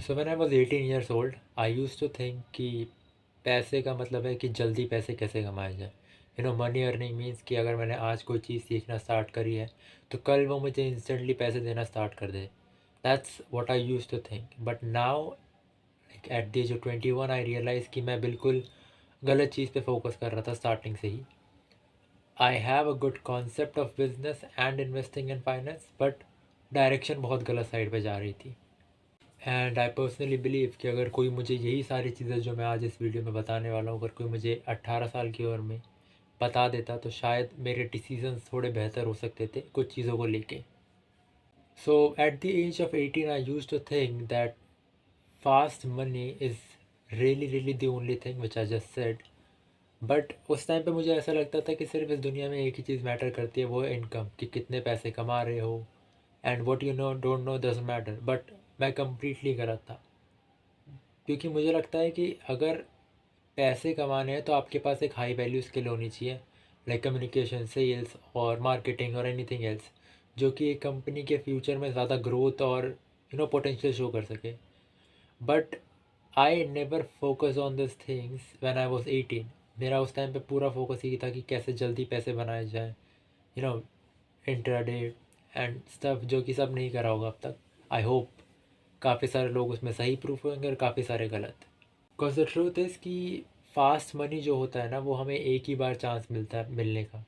So when I was 18 years old I used to think कि पैसे का मतलब है कि जल्दी पैसे कैसे कमाए जाए। मनी अर्निंग मीन्स कि अगर मैंने आज कोई चीज़ सीखना स्टार्ट करी है तो कल वो मुझे इंस्टेंटली पैसे देना स्टार्ट कर दे। That's what I used to think, but now like at the age of 21 I realise कि मैं बिल्कुल गलत चीज़ पे फोकस कर रहा था स्टार्टिंग से ही। I have a good concept of business and investing in finance, but direction बहुत गलत साइड पे जा रही थी। एंड आई पर्सनली बिलीव कि अगर कोई मुझे यही सारी चीज़ें जो मैं आज इस वीडियो में बताने वाला हूँ, अगर कोई मुझे 18 साल की उम्र में बता देता तो शायद मेरे डिसीजंस थोड़े बेहतर हो सकते थे कुछ चीज़ों को लेके। So at the age of 18 I use to think that fast money is really really the only thing which I just said. But उस टाइम पे मुझे ऐसा लगता था कि सिर्फ इस दुनिया में एक ही चीज़ मैटर करती है, वो है इनकम, कि कितने पैसे कमा रहे हो। And what you know don't know doesn't matter. But मैं कम्प्लीटली गलत था, क्योंकि मुझे लगता है कि अगर पैसे कमाने हैं तो आपके पास एक हाई वैल्यू स्किल होनी चाहिए, लाइक कम्युनिकेशन, सेल्स और मार्केटिंग और एनीथिंग एल्स, जो कि एक कंपनी के फ्यूचर में ज़्यादा ग्रोथ और पोटेंशियल शो कर सके। But I never focus on this things when I was 18। मेरा उस टाइम पे पूरा फोकस यही था कि कैसे जल्दी पैसे बनाए जाए, you know intraday and stuff, जो कि सब नहीं करा होगा अब तक। आई होप काफ़ी सारे लोग उसमें सही प्रूफ होंगे और काफ़ी सारे गलत। बिकॉज द ट्रूथ इज़ कि फास्ट मनी जो होता है ना, वो हमें एक ही बार चांस मिलता है मिलने का।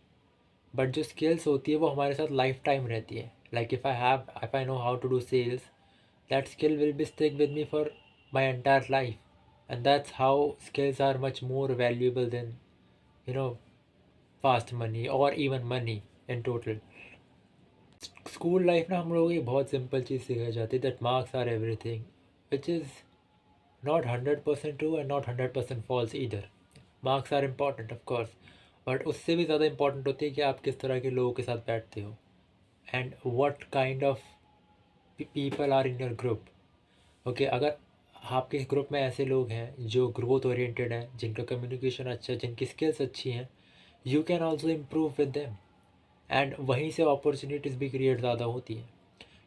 बट जो स्किल्स होती है वो हमारे साथ लाइफ टाइम रहती है। Like if I know how to do sales, that skill will be stick with me for my entire life. And that's how skills are much more valuable than you know fast money और even money in total. School life ना हम लोगों को एक बहुत simple चीज़ सिखाई जाती है, that marks are everything, which is not 100% true and not 100% false either. Marks are important of course, but उससे भी ज़्यादा इम्पॉर्टेंट होती है कि आप किस तरह के लोगों के साथ बैठते हो and what kind of people are in your group. Okay, अगर आपके ग्रुप में ऐसे लोग हैं जो ग्रोथ ओरिएंटेड हैं, जिनका कम्युनिकेशन अच्छा है, जिनकी स्किल्स अच्छी हैं, you can also improve with them. And वहीं से अपॉर्चुनिटीज़ भी क्रिएट ज़्यादा होती हैं।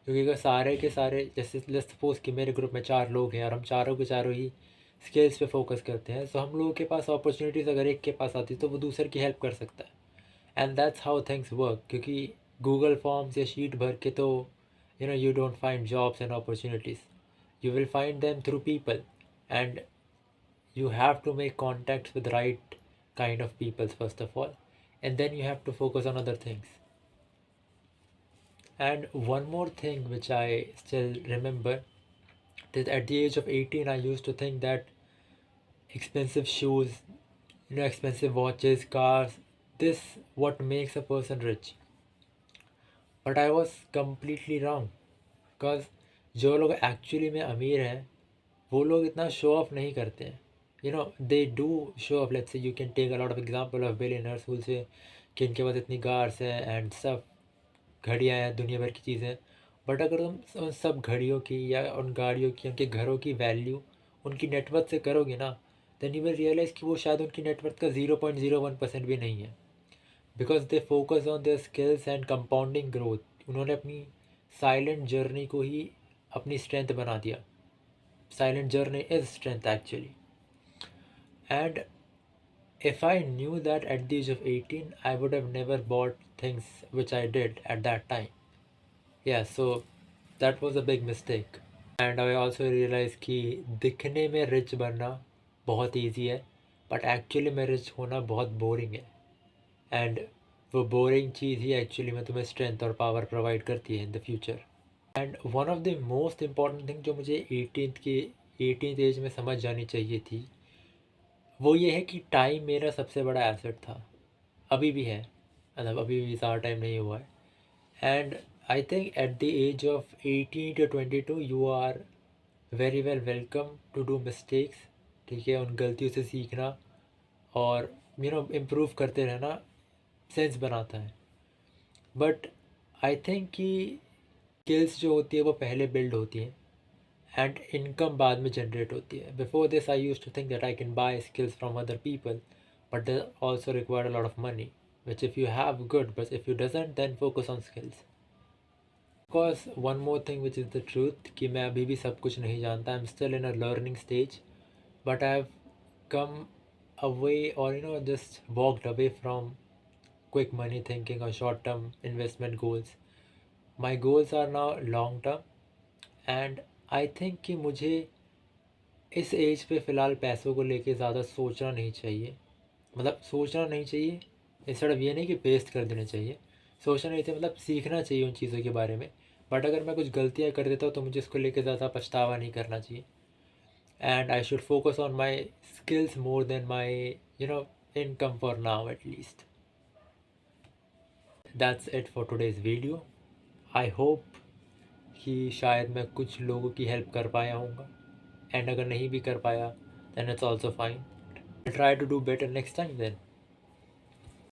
क्योंकि अगर सारे के सारे, जैसे लेट्स सपोज कि मेरे ग्रुप में 4 लोग हैं और हम चारों के चारों ही स्किल्स पे फोकस करते हैं, तो हम लोगों के पास अपॉर्चुनिटीज़ अगर एक के पास आती तो वो दूसरे की हेल्प कर सकता है। And that's how things work. क्योंकि गूगल फॉर्म्स या शीट भर के तो you don't find jobs and opportunities, you will find them through people. And you have to make contacts with the right kind of people first of all, and then you have to focus on other things. And one more thing which I still remember, that at the age of 18 I used to think that expensive shoes, expensive watches, cars, this what makes a person rich. But I was completely wrong, because जो लोग actually में अमीर हैं वो लोग इतना show off नहीं करते हैं। They do show off, let's say you can take a lot of example of billionaires who say कि इनके पास इतनी कार्स हैं एंड सब घड़ियाँ हैं, दुनिया भर की चीज़ें। बट अगर तुम उन सब घड़ियों की या उन गाड़ियों की, उनके घरों की वैल्यू उनकी नेटवर्थ से करोगे ना, देन यू विल रियलाइज़ कि वो शायद उनकी नेटवर्थ का 0.01% भी नहीं है। Because they focus on their skills and compounding growth. उन्होंने अपनी साइलेंट जर्नी को ही अपनी स्ट्रेंथ बना दिया। Silent journey is strength actually. And if I knew that at the age of 18, I would have never bought things which I did at that time. Yeah, so that was a big mistake. And I also realized कि दिखने में rich बनना बहुत easy है, but actually में rich होना बहुत boring है। एंड वो बोरिंग चीज़ ही एक्चुअली में तुम्हें स्ट्रेंथ और पावर प्रोवाइड करती है in the future. And one of the most important thing जो मुझे 18th एज में समझ जानी चाहिए थी, वो ये है कि टाइम मेरा सबसे बड़ा एसेट था, अभी भी है, मतलब अभी भी ज़्यादा टाइम नहीं हुआ है। And I think at the age of 18 to 22 you are very welcome to do mistakes. ठीक है, उन गलतियों से सीखना और इम्प्रूव करते रहना सेंस बनाता है। बट आई थिंक कि स्किल्स जो होती है वो पहले बिल्ड होती हैं एंड इनकम बाद में जनरेट होती है। Before this I use to think that I can buy skills from other people, but they also require a lot of money, which if you have good, but if you doesn't, then focus on skills. Because one more thing which is the truth कि मैं अभी भी सब कुछ नहीं जानता. I am still in a learning stage, but I have come away, or just walked away from quick money thinking or short term investment goals. My goals are now long term, and I think कि मुझे इस as पे फ़िलहाल पैसों को लेके ज़्यादा सोचना नहीं चाहिए. मतलब सोचना नहीं चाहिए, इंस्टेड ऑफ ये नहीं कि वेस्ट कर देना चाहिए. सोचना नहीं चाहिए मतलब सीखना चाहिए उन चीज़ों के बारे में. बट अगर मैं कुछ गलतियाँ कर देता हूँ तो मुझे इसको लेके ज़्यादा पछतावा नहीं करना चाहिए. And I should focus on my skills more than my income for now at least. That's it for today's video. I hope कि शायद मैं कुछ लोगों की हेल्प कर पाया हूँगा, एंड अगर नहीं भी कर पाया then it's also fine. I'll try to do better next time then.